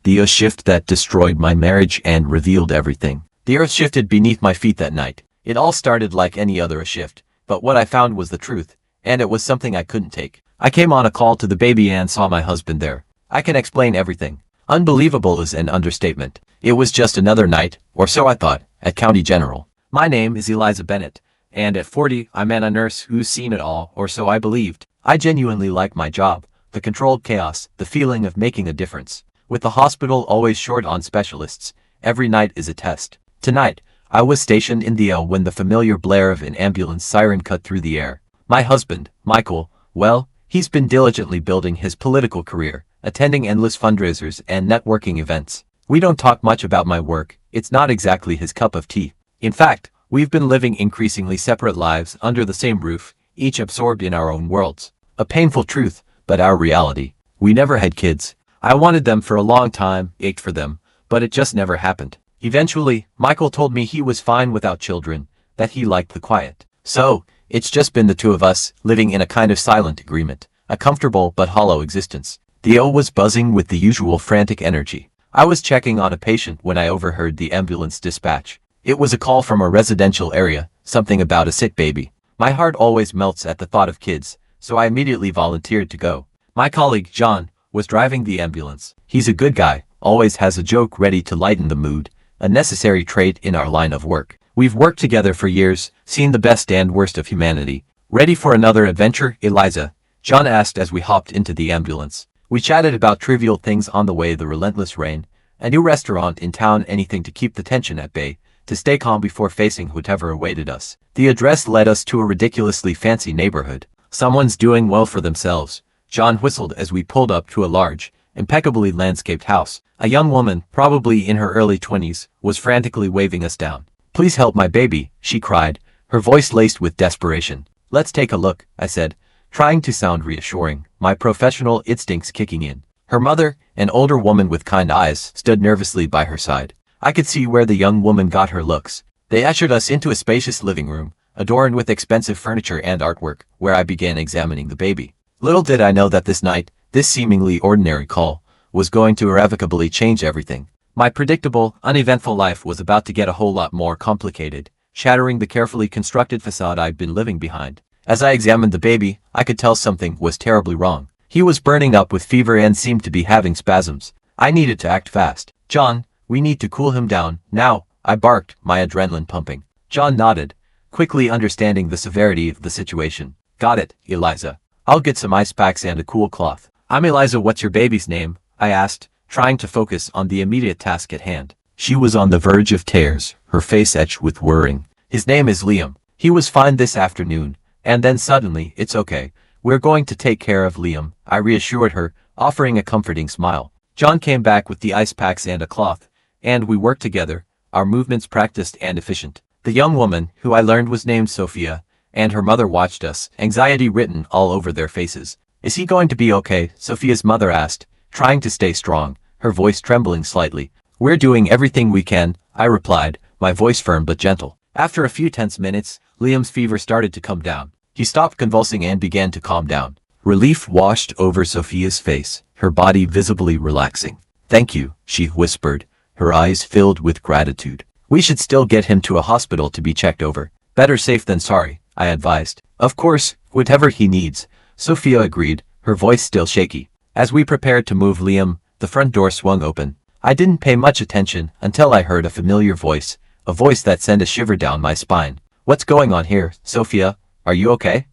The earth shift that destroyed my marriage and revealed everything. The earth shifted beneath my feet that night. It all started like any other shift, but what I found was the truth, and it was something I couldn't take. I came on a call to the baby and saw my husband there. I can explain everything. Unbelievable is an understatement. It was just another night, or so I thought, at County General. My name is Eliza Bennett, and at 40, I'm a nurse who's seen it all, or so I believed. I genuinely like my job, the controlled chaos, the feeling of making a difference. With the hospital always short on specialists, every night is a test. Tonight, I was stationed in the L when the familiar blare of an ambulance siren cut through the air. My husband, Michael, well, he's been diligently building his political career, attending endless fundraisers and networking events. We don't talk much about my work, it's not exactly his cup of tea. In fact, we've been living increasingly separate lives under the same roof, each absorbed in our own worlds. A painful truth, but our reality. We never had kids. I wanted them for a long time, ached for them, but it just never happened. Eventually, Michael told me he was fine without children, that he liked the quiet. So, it's just been the two of us, living in a kind of silent agreement, a comfortable but hollow existence. The O was buzzing with the usual frantic energy. I was checking on a patient when I overheard the ambulance dispatch. It was a call from a residential area, something about a sick baby. My heart always melts at the thought of kids, so I immediately volunteered to go. My colleague, John, was driving the ambulance. He's a good guy, always has a joke ready to lighten the mood, a necessary trait in our line of work. We've worked together for years, seen the best and worst of humanity. Ready for another adventure, Eliza? John asked as we hopped into the ambulance. We chatted about trivial things on the way: the relentless rain, a new restaurant in town, anything to keep the tension at bay, to stay calm before facing whatever awaited us. The address led us to a ridiculously fancy neighborhood. Someone's doing well for themselves. John whistled as we pulled up to a large, impeccably landscaped house. A young woman, probably in her early 20s, was frantically waving us down. "Please help my baby," she cried, her voice laced with desperation. "Let's take a look," I said, trying to sound reassuring, my professional instincts kicking in. Her mother, an older woman with kind eyes, stood nervously by her side. I could see where the young woman got her looks. They ushered us into a spacious living room, adorned with expensive furniture and artwork, where I began examining the baby. Little did I know that this night, this seemingly ordinary call, was going to irrevocably change everything. My predictable, uneventful life was about to get a whole lot more complicated, shattering the carefully constructed facade I'd been living behind. As I examined the baby, I could tell something was terribly wrong. He was burning up with fever and seemed to be having spasms. I needed to act fast. "John, we need to cool him down, now," I barked, my adrenaline pumping. John nodded, quickly understanding the severity of the situation. "Got it, Eliza. I'll get some ice packs and a cool cloth." "I'm Eliza, what's your baby's name?" I asked, trying to focus on the immediate task at hand. She was on the verge of tears, her face etched with worrying. "His name is Liam. He was fine this afternoon, and then suddenly, it's okay. We're going to take care of Liam," I reassured her, offering a comforting smile. John came back with the ice packs and a cloth, and we worked together, our movements practiced and efficient. The young woman, who I learned was named Sophia, and her mother watched us, anxiety written all over their faces. "Is he going to be okay?" Sophia's mother asked, trying to stay strong, her voice trembling slightly. "We're doing everything we can," I replied, my voice firm but gentle. After a few tense minutes, Liam's fever started to come down. He stopped convulsing and began to calm down. Relief washed over Sophia's face, her body visibly relaxing. "Thank you," she whispered, her eyes filled with gratitude. "We should still get him to a hospital to be checked over. Better safe than sorry," I advised. "Of course, whatever he needs," Sophia agreed, her voice still shaky. As we prepared to move Liam, the front door swung open. I didn't pay much attention until I heard a familiar voice, a voice that sent a shiver down my spine. "What's going on here, Sophia? Are you okay?"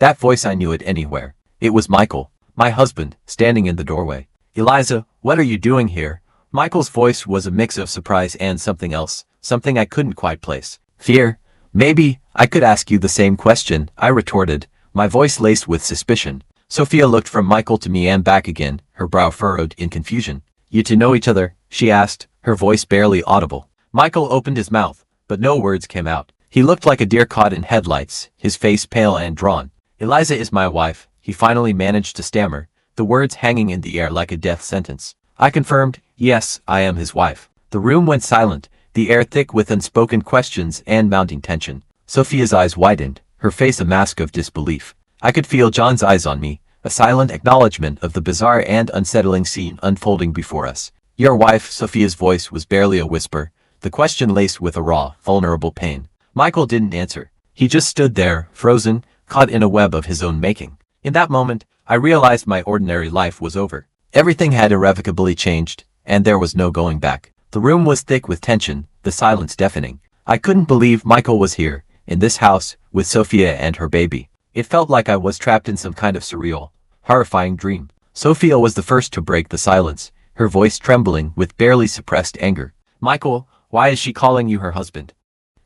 That voice, I knew it anywhere. It was Michael, my husband, standing in the doorway. "Eliza, what are you doing here?" Michael's voice was a mix of surprise and something else, something I couldn't quite place. "Fear? Maybe I could ask you the same question," I retorted, my voice laced with suspicion. Sophia looked from Michael to me and back again, her brow furrowed in confusion. "You two know each other?" she asked, her voice barely audible. Michael opened his mouth, but no words came out. He looked like a deer caught in headlights, his face pale and drawn. "Eliza is my wife," he finally managed to stammer, the words hanging in the air like a death sentence. I confirmed, "Yes, I am his wife." The room went silent, the air thick with unspoken questions and mounting tension. Sophia's eyes widened, her face a mask of disbelief. I could feel John's eyes on me, a silent acknowledgement of the bizarre and unsettling scene unfolding before us. Your wife, Sophia's voice was barely a whisper, the question laced with a raw, vulnerable pain. Michael didn't answer. He just stood there, frozen, caught in a web of his own making. In that moment, I realized my ordinary life was over. Everything had irrevocably changed, and there was no going back. The room was thick with tension, the silence deafening. I couldn't believe Michael was here, in this house, with Sophia and her baby. It felt like I was trapped in some kind of surreal, horrifying dream. Sophia was the first to break the silence, her voice trembling with barely suppressed anger. "Michael, why is she calling you her husband?"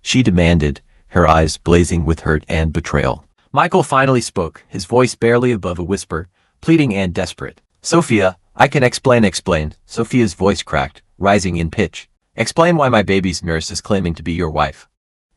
she demanded, her eyes blazing with hurt and betrayal. Michael finally spoke, his voice barely above a whisper, pleading and desperate. "Sophia, I can explain." Sophia's voice cracked, rising in pitch. "Explain why my baby's nurse is claiming to be your wife."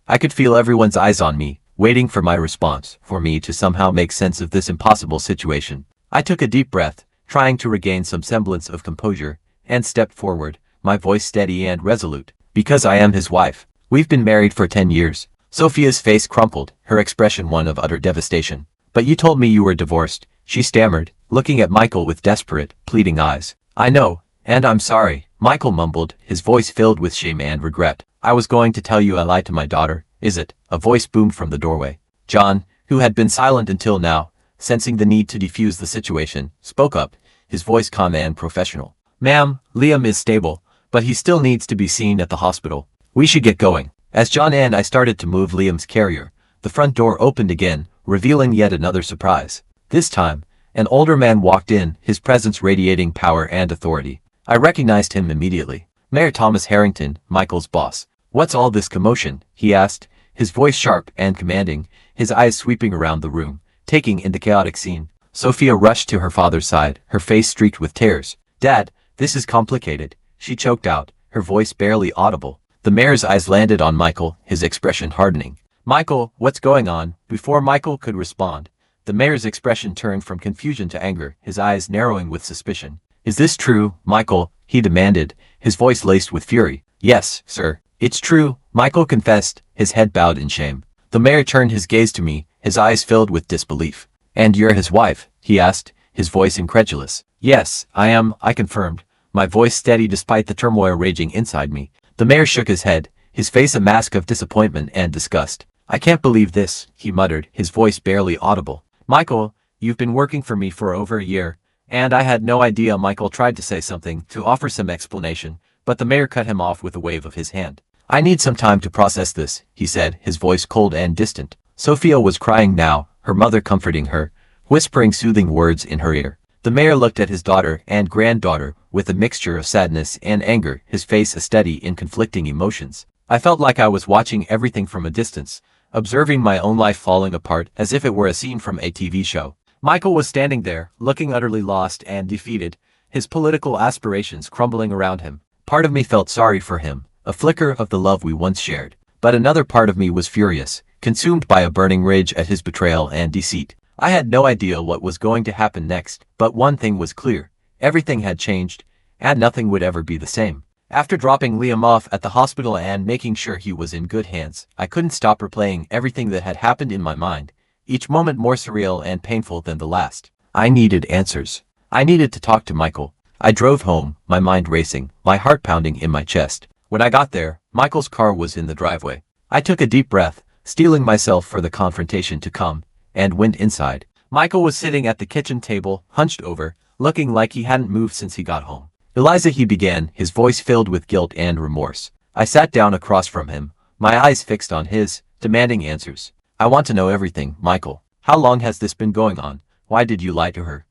I could feel everyone's eyes on me, waiting for my response, for me to somehow make sense of this impossible situation. I took a deep breath, trying to regain some semblance of composure, and stepped forward, my voice steady and resolute. "Because I am his wife. We've been married for 10 years. Sophia's face crumpled, her expression one of utter devastation. "But you told me you were divorced," she stammered, looking at Michael with desperate, pleading eyes. "I know, and I'm sorry," Michael mumbled, his voice filled with shame and regret. "I was going to tell you I lied to my daughter." "Is it?" A voice boomed from the doorway. John, who had been silent until now, sensing the need to defuse the situation, spoke up, his voice calm and professional. "Ma'am, Liam is stable, but he still needs to be seen at the hospital. We should get going." As John and I started to move Liam's carrier, the front door opened again, revealing yet another surprise. This time, an older man walked in, his presence radiating power and authority. I recognized him immediately. Mayor Thomas Harrington, Michael's boss. "What's all this commotion?" he asked, his voice sharp and commanding, his eyes sweeping around the room, taking in the chaotic scene. Sophia rushed to her father's side, her face streaked with tears. "Dad, this is complicated," she choked out, her voice barely audible. The mayor's eyes landed on Michael, his expression hardening. "Michael, what's going on?" Before Michael could respond, the mayor's expression turned from confusion to anger, his eyes narrowing with suspicion. "Is this true, Michael?" he demanded, his voice laced with fury. "Yes, sir. It's true," Michael confessed, his head bowed in shame. The mayor turned his gaze to me, his eyes filled with disbelief. "And you're his wife?" he asked, his voice incredulous. "Yes, I am," I confirmed, my voice steady despite the turmoil raging inside me. The mayor shook his head, his face a mask of disappointment and disgust. "I can't believe this," he muttered, his voice barely audible. "Michael, you've been working for me for over a year, and I had no idea." Michael tried to say something, to offer some explanation, but the mayor cut him off with a wave of his hand. "I need some time to process this," he said, his voice cold and distant. Sophia was crying now, her mother comforting her, whispering soothing words in her ear. The mayor looked at his daughter and granddaughter with a mixture of sadness and anger, his face a study in conflicting emotions. I felt like I was watching everything from a distance, observing my own life falling apart as if it were a scene from a TV show. Michael was standing there, looking utterly lost and defeated, his political aspirations crumbling around him. Part of me felt sorry for him, a flicker of the love we once shared. But another part of me was furious, consumed by a burning rage at his betrayal and deceit. I had no idea what was going to happen next, but one thing was clear. Everything had changed, and nothing would ever be the same. After dropping Liam off at the hospital and making sure he was in good hands, I couldn't stop replaying everything that had happened in my mind, each moment more surreal and painful than the last. I needed answers. I needed to talk to Michael. I drove home, my mind racing, my heart pounding in my chest. When I got there, Michael's car was in the driveway. I took a deep breath, steeling myself for the confrontation to come, and went inside. Michael was sitting at the kitchen table, hunched over, looking like he hadn't moved since he got home. "Eliza," he began, his voice filled with guilt and remorse. I sat down across from him, my eyes fixed on his, demanding answers. "I want to know everything, Michael. How long has this been going on? Why did you lie to her?"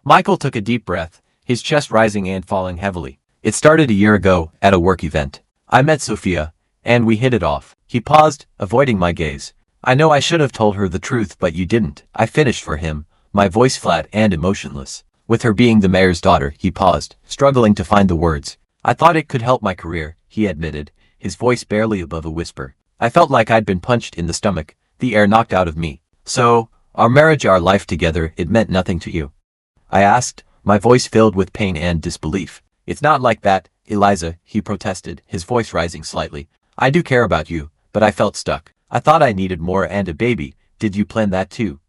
Michael took a deep breath, his chest rising and falling heavily. "It started a year ago, at a work event. I met Sophia, and we hit it off." He paused, avoiding my gaze. "I know I should have told her the truth, but you didn't," I finished for him, my voice flat and emotionless. "With her being the mayor's daughter," he paused, struggling to find the words. "I thought it could help my career," he admitted, his voice barely above a whisper. I felt like I'd been punched in the stomach, the air knocked out of me. "So, our marriage, our life together, it meant nothing to you?" I asked, my voice filled with pain and disbelief. "It's not like that, Eliza," he protested, his voice rising slightly. "I do care about you, but I felt stuck. I thought I needed more and a baby. Did you plan that too?"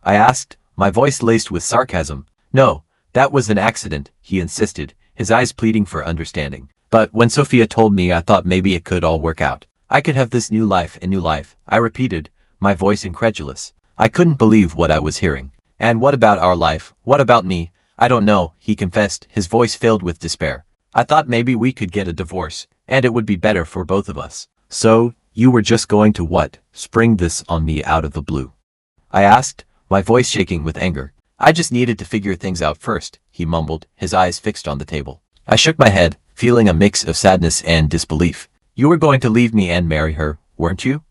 I asked, my voice laced with sarcasm. "No, that was an accident," he insisted, his eyes pleading for understanding. But when Sophia told me, I thought maybe it could all work out. I could have this new life, I repeated, my voice incredulous. I couldn't believe what I was hearing. And what about our life? What about me? I don't know, he confessed, his voice filled with despair. I thought maybe we could get a divorce, and it would be better for both of us. So, you were just going to what? Spring this on me out of the blue? I asked, my voice shaking with anger. I just needed to figure things out first, he mumbled, his eyes fixed on the table. I shook my head, feeling a mix of sadness and disbelief. You were going to leave me and marry her, weren't you?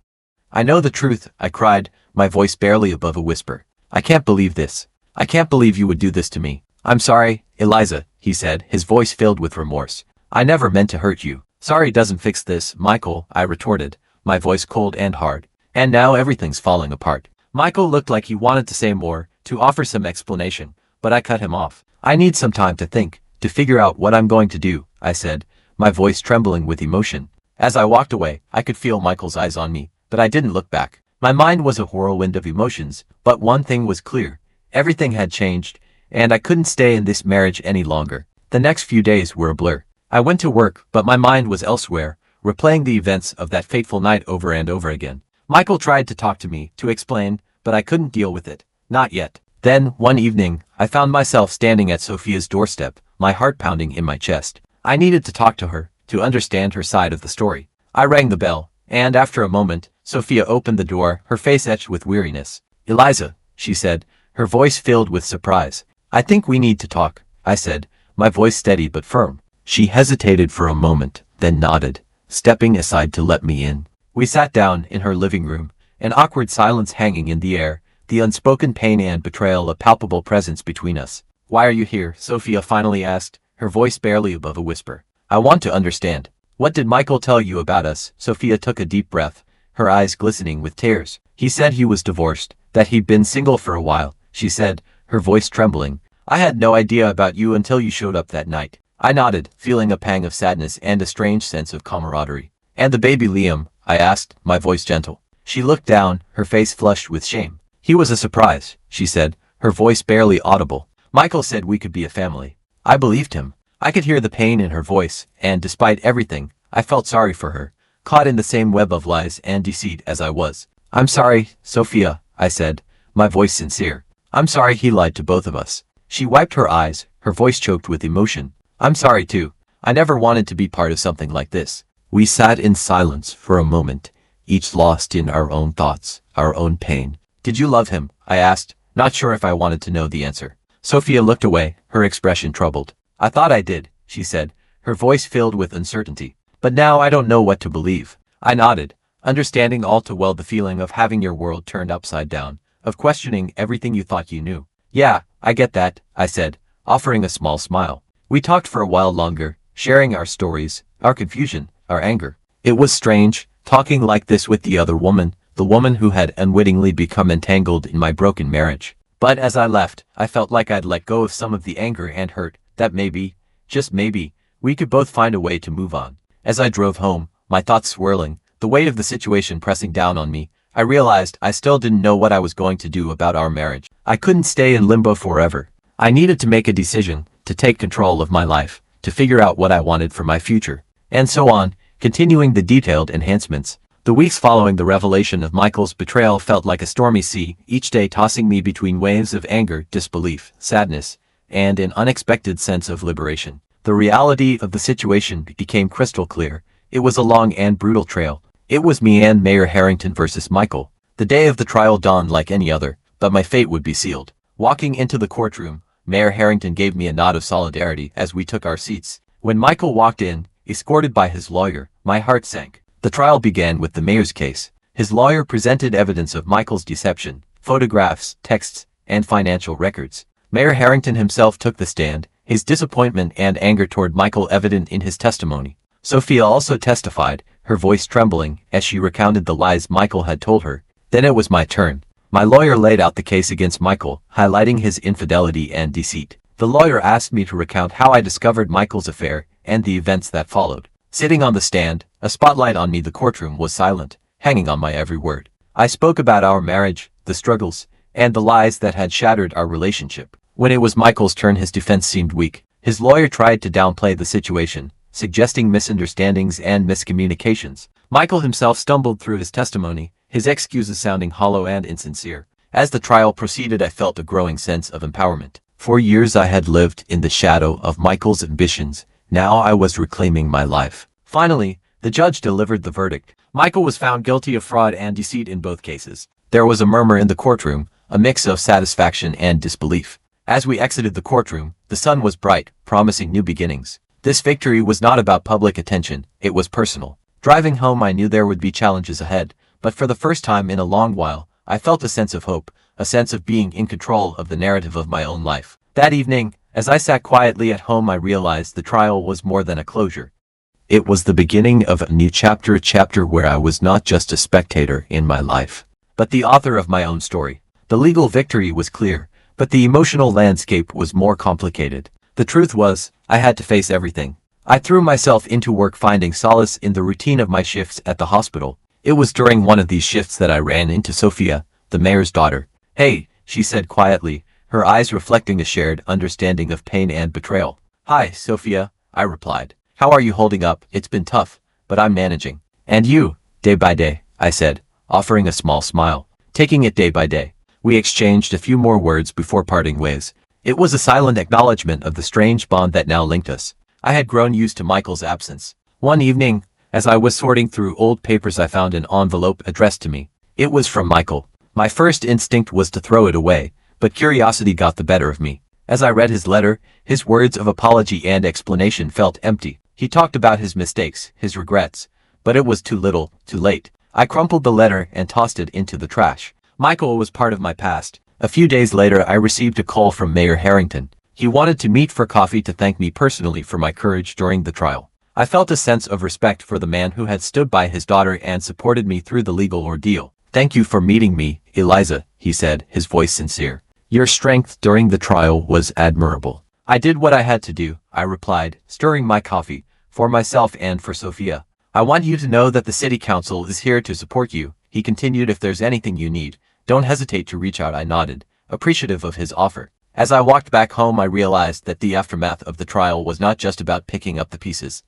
I know the truth, I cried, my voice barely above a whisper. I can't believe this. I can't believe you would do this to me. I'm sorry, Eliza, he said, his voice filled with remorse. I never meant to hurt you. Sorry doesn't fix this, Michael, I retorted, my voice cold and hard. And now everything's falling apart. Michael looked like he wanted to say more, to offer some explanation, but I cut him off. I need some time to think, to figure out what I'm going to do, I said, my voice trembling with emotion. As I walked away, I could feel Michael's eyes on me, but I didn't look back. My mind was a whirlwind of emotions, but one thing was clear. Everything had changed, and I couldn't stay in this marriage any longer. The next few days were a blur. I went to work, but my mind was elsewhere, replaying the events of that fateful night over and over again. Michael tried to talk to me, to explain, but I couldn't deal with it. Not yet. Then, one evening, I found myself standing at Sophia's doorstep, my heart pounding in my chest. I needed to talk to her, to understand her side of the story. I rang the bell, and after a moment, Sophia opened the door, her face etched with weariness. Eliza, she said, her voice filled with surprise. I think we need to talk, I said, my voice steady but firm. She hesitated for a moment, then nodded, stepping aside to let me in. We sat down in her living room, an awkward silence hanging in the air, the unspoken pain and betrayal a palpable presence between us. Why are you here? Sophia finally asked, her voice barely above a whisper. I want to understand. What did Michael tell you about us? Sophia took a deep breath, her eyes glistening with tears. He said he was divorced, that he'd been single for a while, she said, her voice trembling. I had no idea about you until you showed up that night. I nodded, feeling a pang of sadness and a strange sense of camaraderie. And the baby Liam? I asked, my voice gentle. She looked down, her face flushed with shame. He was a surprise, she said, her voice barely audible. Michael said we could be a family. I believed him. I could hear the pain in her voice, and despite everything, I felt sorry for her, caught in the same web of lies and deceit as I was. I'm sorry, Sophia, I said, my voice sincere. I'm sorry he lied to both of us. She wiped her eyes, her voice choked with emotion. I'm sorry too. I never wanted to be part of something like this. We sat in silence for a moment, each lost in our own thoughts, our own pain. Did you love him? I asked, not sure if I wanted to know the answer. Sophia looked away, her expression troubled. I thought I did, she said, her voice filled with uncertainty. But now I don't know what to believe. I nodded, understanding all too well the feeling of having your world turned upside down, of questioning everything you thought you knew. Yeah, I get that, I said, offering a small smile. We talked for a while longer, sharing our stories, our confusion, our anger. It was strange, talking like this with the other woman, the woman who had unwittingly become entangled in my broken marriage. But as I left, I felt like I'd let go of some of the anger and hurt, that maybe, just maybe, we could both find a way to move on. As I drove home, my thoughts swirling, the weight of the situation pressing down on me, I realized I still didn't know what I was going to do about our marriage. I couldn't stay in limbo forever. I needed to make a decision, to take control of my life, to figure out what I wanted for my future. And so on, continuing the detailed enhancements. The weeks following the revelation of Michael's betrayal felt like a stormy sea, each day tossing me between waves of anger, disbelief, sadness, and an unexpected sense of liberation. The reality of the situation became crystal clear. It was a long and brutal trail. It was me and Mayor Harrington versus Michael. The day of the trial dawned like any other, but my fate would be sealed. Walking into the courtroom, Mayor Harrington gave me a nod of solidarity as we took our seats. When Michael walked in, escorted by his lawyer, my heart sank. The trial began with the mayor's case. His lawyer presented evidence of Michael's deception, photographs, texts, and financial records. Mayor Harrington himself took the stand, his disappointment and anger toward Michael evident in his testimony. Sophia also testified, her voice trembling as she recounted the lies Michael had told her. Then it was my turn. My lawyer laid out the case against Michael, highlighting his infidelity and deceit. The lawyer asked me to recount how I discovered Michael's affair and the events that followed. Sitting on the stand, a spotlight on me, the courtroom was silent, hanging on my every word. I spoke about our marriage, the struggles, and the lies that had shattered our relationship. When it was Michael's turn, his defense seemed weak. His lawyer tried to downplay the situation, suggesting misunderstandings and miscommunications. Michael himself stumbled through his testimony, his excuses sounding hollow and insincere. As the trial proceeded, I felt a growing sense of empowerment. For years I had lived in the shadow of Michael's ambitions. Now I was reclaiming my life. Finally, the judge delivered the verdict. Michael was found guilty of fraud and deceit in both cases. There was a murmur in the courtroom, a mix of satisfaction and disbelief. As we exited the courtroom, the sun was bright, promising new beginnings. This victory was not about public attention, it was personal. Driving home, I knew there would be challenges ahead, but for the first time in a long while, I felt a sense of hope, a sense of being in control of the narrative of my own life. That evening, as I sat quietly at home, I realized the trial was more than a closure. It was the beginning of a new chapter, a chapter where I was not just a spectator in my life, but the author of my own story. The legal victory was clear, but the emotional landscape was more complicated. The truth was, I had to face everything. I threw myself into work, finding solace in the routine of my shifts at the hospital. It was during one of these shifts that I ran into Sophia, the mayor's daughter. "Hey," she said quietly, her eyes reflecting a shared understanding of pain and betrayal. "Hi, Sophia," I replied. "How are you holding up? It's been tough, but I'm managing." "And you?" "Day by day," I said, offering a small smile. "Taking it day by day." We exchanged a few more words before parting ways. It was a silent acknowledgement of the strange bond that now linked us. I had grown used to Michael's absence. One evening, as I was sorting through old papers, I found an envelope addressed to me. It was from Michael. My first instinct was to throw it away, but curiosity got the better of me. As I read his letter, his words of apology and explanation felt empty. He talked about his mistakes, his regrets, but it was too little, too late. I crumpled the letter and tossed it into the trash. Michael was part of my past. A few days later, I received a call from Mayor Harrington. He wanted to meet for coffee to thank me personally for my courage during the trial. I felt a sense of respect for the man who had stood by his daughter and supported me through the legal ordeal. "Thank you for meeting me, Eliza," he said, his voice sincere. "Your strength during the trial was admirable." "I did what I had to do," I replied, stirring my coffee, "for myself and for Sophia. I want you to know that the city council is here to support you," he continued. "If there's anything you need, don't hesitate to reach out." I nodded, appreciative of his offer. As I walked back home, I realized that the aftermath of the trial was not just about picking up the pieces.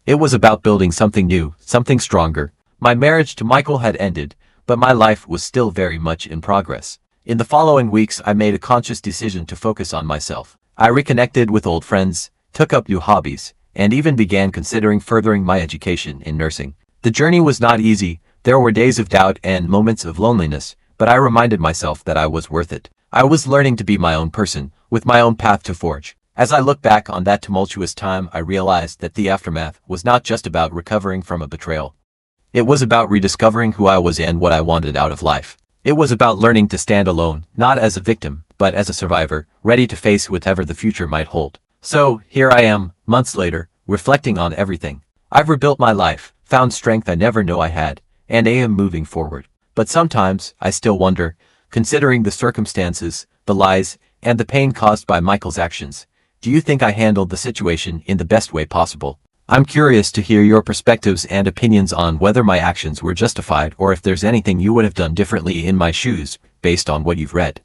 It was about building something new, something stronger. My marriage to Michael had ended, but my life was still very much in progress. In the following weeks, I made a conscious decision to focus on myself. I reconnected with old friends, took up new hobbies, and even began considering furthering my education in nursing. The journey was not easy. There were days of doubt and moments of loneliness, but I reminded myself that I was worth it. I was learning to be my own person, with my own path to forge. As I look back on that tumultuous time, I realized that the aftermath was not just about recovering from a betrayal. It was about rediscovering who I was and what I wanted out of life. It was about learning to stand alone, not as a victim, but as a survivor, ready to face whatever the future might hold. So, here I am, months later, reflecting on everything. I've rebuilt my life, found strength I never knew I had, and I am moving forward. But sometimes, I still wonder, considering the circumstances, the lies, and the pain caused by Michael's actions, do you think I handled the situation in the best way possible? I'm curious to hear your perspectives and opinions on whether my actions were justified or if there's anything you would have done differently in my shoes, based on what you've read.